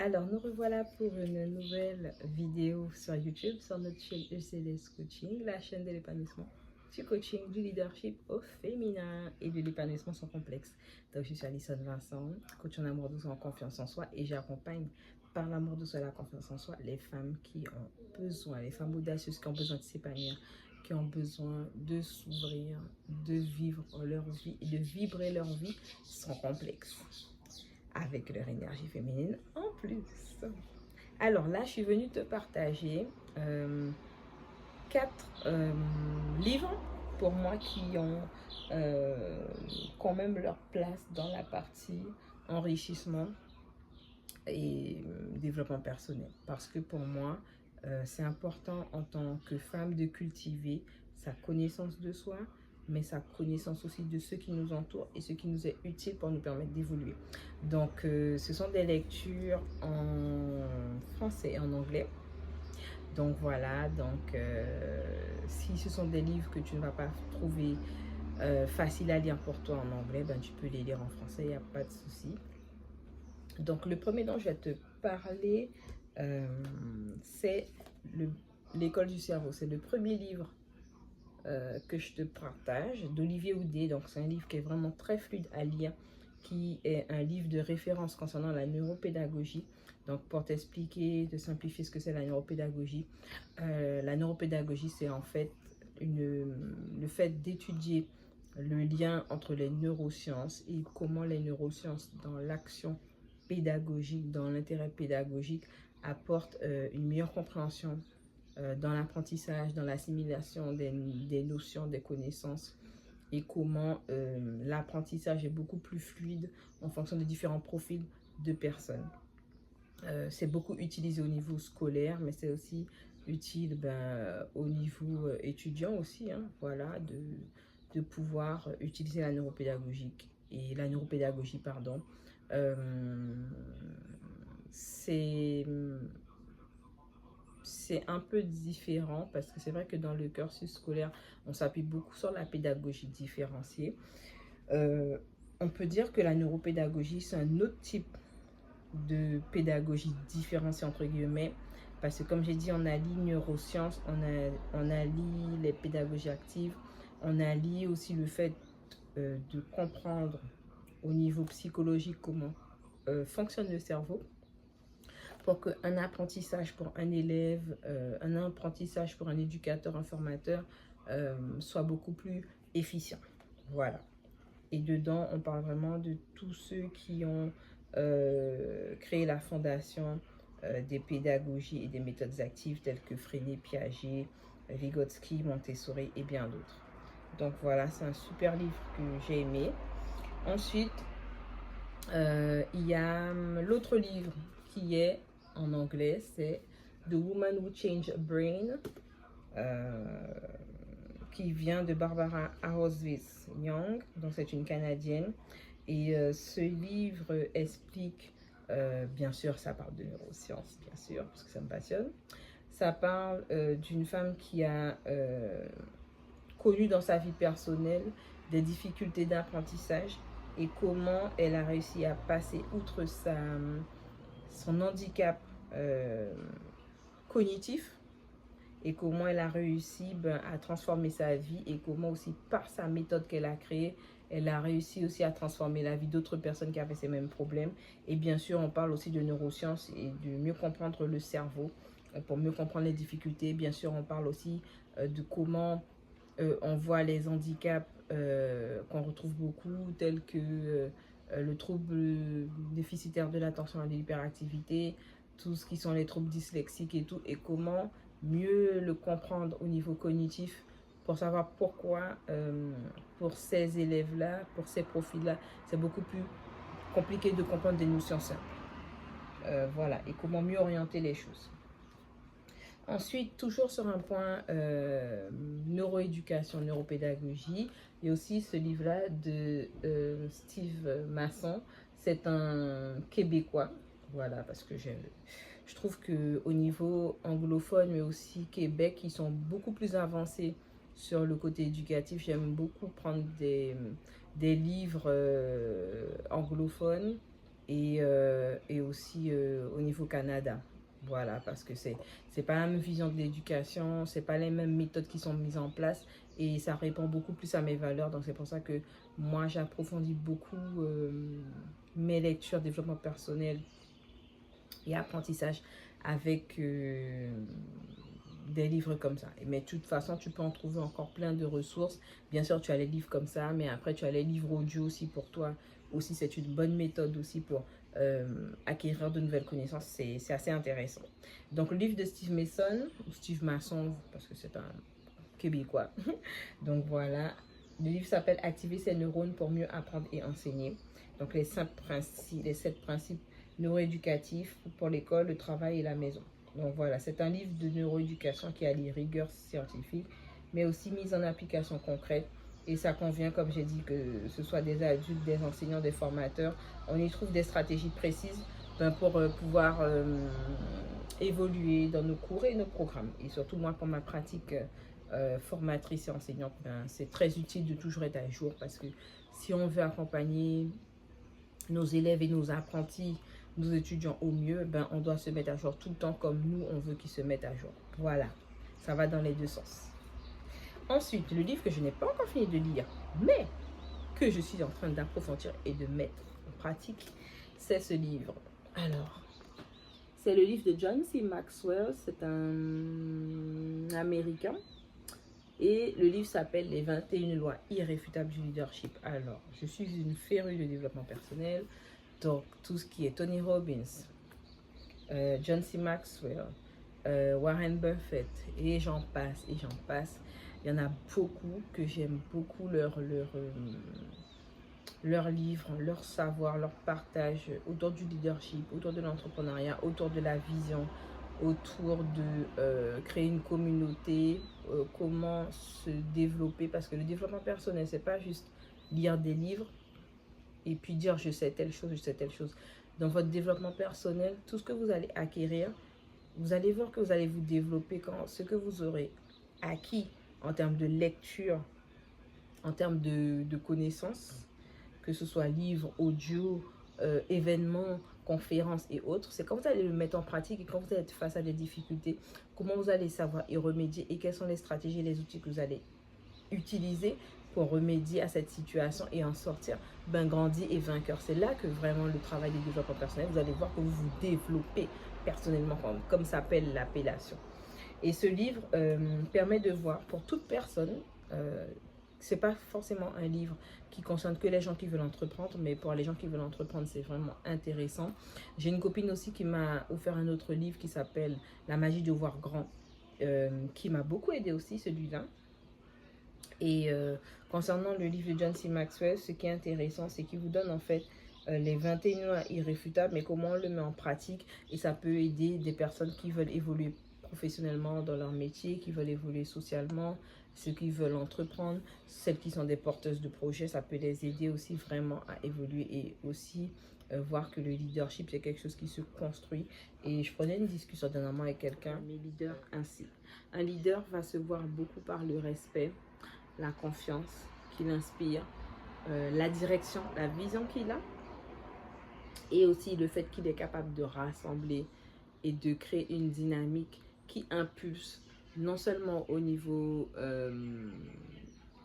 Alors, nous revoilà pour une nouvelle vidéo sur YouTube, sur notre chaîne ECLS Coaching, la chaîne de l'épanouissement, du coaching, du leadership au féminin et de l'épanouissement sans complexe. Donc, je suis Alison Vincent, coach en amour de soi, en confiance en soi, et j'accompagne par l'amour de soi et la confiance en soi les femmes qui ont besoin, les femmes audacieuses qui ont besoin de s'épanouir, qui ont besoin de s'ouvrir, de vivre leur vie et de vibrer leur vie sans complexe, avec leur énergie féminine en plus. Alors là, je suis venue te partager 4 livres pour moi qui ont quand même leur place dans la partie enrichissement et développement personnel. Parce que pour moi, c'est important en tant que femme de cultiver sa connaissance de soi, mais sa connaissance aussi de ceux qui nous entourent et ce qui nous est utile pour nous permettre d'évoluer. Donc, ce sont des lectures en français et en anglais. Donc voilà, donc si ce sont des livres que tu ne vas pas trouver faciles à lire pour toi en anglais, ben, tu peux les lire en français, il n'y a pas de souci. Donc le premier dont je vais te parler, c'est l'école du cerveau. C'est le premier livre que je te partage d'Olivier Houdet. Donc c'est un livre qui est vraiment très fluide à lire, qui est un livre de référence concernant la neuropédagogie. Donc pour t'expliquer, te simplifier ce que c'est la neuropédagogie, c'est en fait le fait d'étudier le lien entre les neurosciences et comment les neurosciences dans l'action pédagogique, dans l'intérêt pédagogique, apportent une meilleure compréhension dans l'apprentissage, dans l'assimilation des notions, des connaissances, et comment l'apprentissage est beaucoup plus fluide en fonction de différents profils de personnes. C'est beaucoup utilisé au niveau scolaire, mais c'est aussi utile au niveau étudiant aussi, hein, voilà, de pouvoir utiliser la neuropédagogie, pardon. C'est un peu différent parce que c'est vrai que dans le cursus scolaire, on s'appuie beaucoup sur la pédagogie différenciée. On peut dire que la neuropédagogie, c'est un autre type de pédagogie différenciée entre guillemets, parce que comme j'ai dit, on allie neurosciences, on allie les pédagogies actives, on allie aussi le fait de comprendre au niveau psychologique comment fonctionne le cerveau, pour qu'un apprentissage pour un élève, un apprentissage pour un éducateur, un formateur soit beaucoup plus efficient. Voilà. Et dedans, on parle vraiment de tous ceux qui ont créé la fondation des pédagogies et des méthodes actives telles que Freinet, Piaget, Vygotsky, Montessori et bien d'autres. Donc voilà, c'est un super livre que j'ai aimé. Ensuite, il y a l'autre livre qui est en anglais, c'est The Woman Who Changed a Brain, qui vient de Barbara Arrowsmith Young, donc c'est une Canadienne. Et ce livre explique, bien sûr, ça parle de neurosciences, bien sûr, parce que ça me passionne. Ça parle d'une femme qui a connu dans sa vie personnelle des difficultés d'apprentissage et comment elle a réussi à passer outre son handicap cognitif, et comment elle a réussi à transformer sa vie, et comment aussi par sa méthode qu'elle a créée, elle a réussi aussi à transformer la vie d'autres personnes qui avaient ces mêmes problèmes. Et bien sûr, on parle aussi de neurosciences et de mieux comprendre le cerveau pour mieux comprendre les difficultés. Bien sûr, on parle aussi de comment on voit les handicaps qu'on retrouve beaucoup, tels que le trouble déficitaire de l'attention et de l'hyperactivité, tout ce qui sont les troubles dyslexiques et tout, et comment mieux le comprendre au niveau cognitif pour savoir pourquoi pour ces élèves-là, pour ces profils-là, c'est beaucoup plus compliqué de comprendre des notions simples. Voilà, et comment mieux orienter les choses. Ensuite, toujours sur un point neuroéducation, neuropédagogie, il y a aussi ce livre-là de Steve Masson. C'est un Québécois, voilà, parce que je trouve qu'au niveau anglophone, mais aussi Québec, ils sont beaucoup plus avancés sur le côté éducatif. J'aime beaucoup prendre des livres anglophones et aussi au niveau niveau Canada. Voilà, parce que c'est pas la même vision de l'éducation, c'est pas les mêmes méthodes qui sont mises en place et ça répond beaucoup plus à mes valeurs. Donc c'est pour ça que moi j'approfondis beaucoup mes lectures, développement personnel et apprentissage avec des livres comme ça. Mais de toute façon, tu peux en trouver encore plein de ressources. Bien sûr, tu as les livres comme ça, mais après, tu as les livres audio aussi pour toi. Aussi, c'est une bonne méthode aussi pour acquérir de nouvelles connaissances. C'est assez intéressant. Donc, le livre de Steve Mason, ou Steve Masson, parce que c'est un Québécois. Donc, voilà. Le livre s'appelle « Activer ses neurones pour mieux apprendre et enseigner ». Donc, les 7 principes neuroéducatifs pour l'école, le travail et la maison. Donc voilà, c'est un livre de neuroéducation qui a les rigueurs scientifiques, mais aussi mise en application concrète. Et ça convient, comme j'ai dit, que ce soit des adultes, des enseignants, des formateurs. On y trouve des stratégies précises pour pouvoir évoluer dans nos cours et nos programmes. Et surtout, moi, pour ma pratique formatrice et enseignante, c'est très utile de toujours être à jour parce que si on veut accompagner nos élèves et nos apprentis, nos étudiants au mieux, on doit se mettre à jour tout le temps comme nous, on veut qu'ils se mettent à jour. Voilà, ça va dans les deux sens. Ensuite, le livre que je n'ai pas encore fini de lire, mais que je suis en train d'approfondir et de mettre en pratique, c'est ce livre. Alors, c'est le livre de John C. Maxwell, c'est un Américain. Et le livre s'appelle « Les 21 lois irréfutables du leadership ». Alors, je suis une férue de développement personnel. Donc, tout ce qui est Tony Robbins, John C. Maxwell, Warren Buffett, et j'en passe, et j'en passe. Il y en a beaucoup que j'aime beaucoup leurs livres, leur savoir, leur partage autour du leadership, autour de l'entrepreneuriat, autour de la vision, autour de créer une communauté, comment se développer. Parce que le développement personnel, c'est pas juste lire des livres et puis dire je sais telle chose, je sais telle chose. Dans votre développement personnel, tout ce que vous allez acquérir, vous allez voir que vous allez vous développer quand ce que vous aurez acquis en termes de lecture, en termes de connaissances, que ce soit livres, audio, événements, conférences et autres, c'est quand vous allez le mettre en pratique et quand vous allez être face à des difficultés, comment vous allez savoir y remédier et quelles sont les stratégies et les outils que vous allez utiliser pour remédier à cette situation et en sortir grandi et vainqueur. C'est là que vraiment le travail de développement personnel, vous allez voir que vous vous développez personnellement, comme s'appelle l'appellation. Et ce livre permet de voir pour toute personne, c'est pas forcément un livre qui concerne que les gens qui veulent entreprendre, mais pour les gens qui veulent entreprendre, c'est vraiment intéressant. J'ai une copine aussi qui m'a offert un autre livre qui s'appelle « La magie de voir grand », qui m'a beaucoup aidé aussi, celui-là. Et concernant le livre de John C. Maxwell, ce qui est intéressant, c'est qu'il vous donne en fait les 21 lois irréfutables, mais comment on le met en pratique. Et ça peut aider des personnes qui veulent évoluer professionnellement dans leur métier, qui veulent évoluer socialement, ceux qui veulent entreprendre, celles qui sont des porteuses de projets, ça peut les aider aussi vraiment à évoluer et aussi voir que le leadership, c'est quelque chose qui se construit. Et je prenais une discussion dernièrement avec quelqu'un, mes leaders ainsi. Un leader va se voir beaucoup par le respect, la confiance qu'il inspire, la direction, la vision qu'il a, et aussi le fait qu'il est capable de rassembler et de créer une dynamique qui impulse non seulement au niveau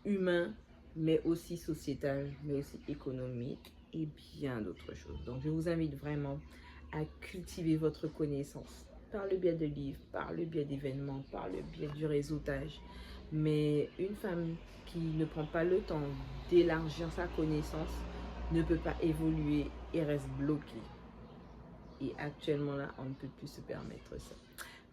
humain, mais aussi sociétal, mais aussi économique et bien d'autres choses. Donc je vous invite vraiment à cultiver votre connaissance par le biais de livres, par le biais d'événements, par le biais du réseautage. Mais une femme qui ne prend pas le temps d'élargir sa connaissance ne peut pas évoluer et reste bloquée. Et actuellement là, on ne peut plus se permettre ça.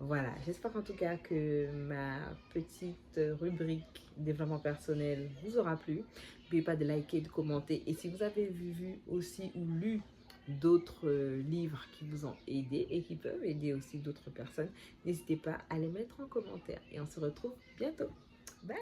Voilà, j'espère en tout cas que ma petite rubrique développement personnel vous aura plu. N'oubliez pas de liker, de commenter. Et si vous avez vu aussi ou lu d'autres livres qui vous ont aidé et qui peuvent aider aussi d'autres personnes, n'hésitez pas à les mettre en commentaire. Et on se retrouve bientôt. Bye!